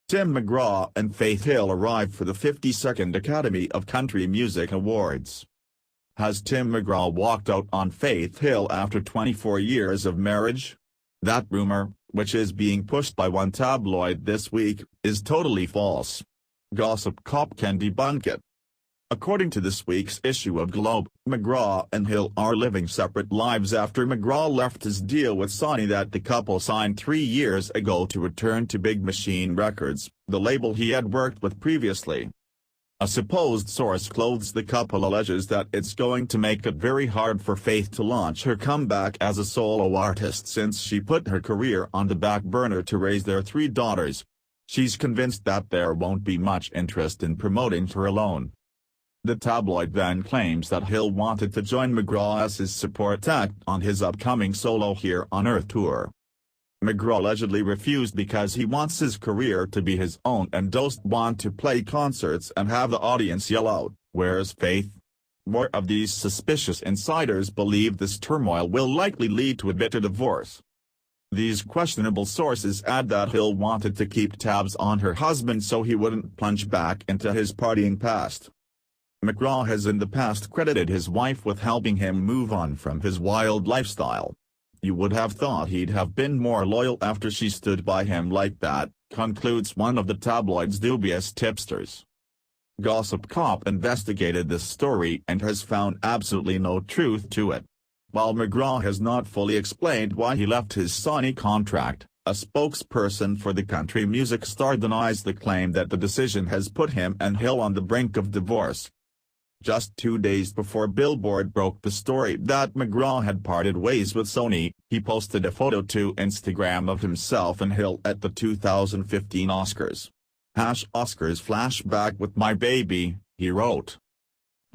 Tim McGraw and Faith Hill arrive for the 52nd Academy of Country Music Awards. Has Tim McGraw walked out on Faith Hill after 24 years of marriage? That rumor, which is being pushed by one tabloid this week, is totally false. Gossip Cop can debunk it. According to this week's issue of Globe, McGraw and Hill are living separate lives after McGraw left his deal with Sony that the couple signed 3 years ago to return to Big Machine Records, the label he had worked with previously. A supposed source close the couple alleges that it's going to make it very hard for Faith to launch her comeback as a solo artist since she put her career on the back burner to raise their 3 daughters. She's convinced that there won't be much interest in promoting her alone. The tabloid then claims that Hill wanted to join McGraw as his support act on his upcoming Solo Here on Earth tour. McGraw allegedly refused because he wants his career to be his own and doesn't want to play concerts and have the audience yell out, "Where's Faith?" More of these suspicious insiders believe this turmoil will likely lead to a bitter divorce. These questionable sources add that Hill wanted to keep tabs on her husband so he wouldn't plunge back into his partying past. McGraw has in the past credited his wife with helping him move on from his wild lifestyle. "You would have thought he'd have been more loyal after she stood by him like that," concludes one of the tabloid's dubious tipsters. Gossip Cop investigated this story and has found absolutely no truth to it. While McGraw has not fully explained why he left his Sony contract, a spokesperson for the country music star denies the claim that the decision has put him and Hill on the brink of divorce. Just 2 days before Billboard broke the story that McGraw had parted ways with Sony, he posted a photo to Instagram of himself and Hill at the 2015 Oscars. #Oscars flashback with my baby, he wrote.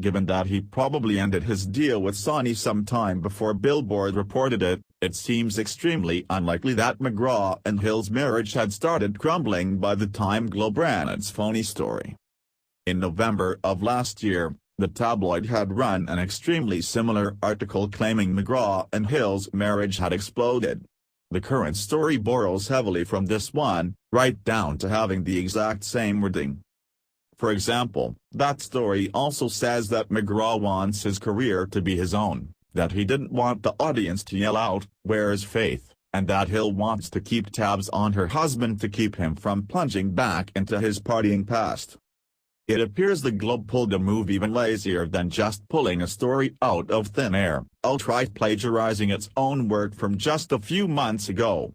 Given that he probably ended his deal with Sony sometime before Billboard reported it, it seems extremely unlikely that McGraw and Hill's marriage had started crumbling by the time Globe ran its phony story. In November of last year, the tabloid had run an extremely similar article claiming McGraw and Hill's marriage had exploded. The current story borrows heavily from this one, right down to having the exact same wording. For example, that story also says that McGraw wants his career to be his own, that he didn't want the audience to yell out, "Where's Faith?" and that Hill wants to keep tabs on her husband to keep him from plunging back into his partying past. It appears the Globe pulled a move even lazier than just pulling a story out of thin air, outright plagiarizing its own work from just a few months ago.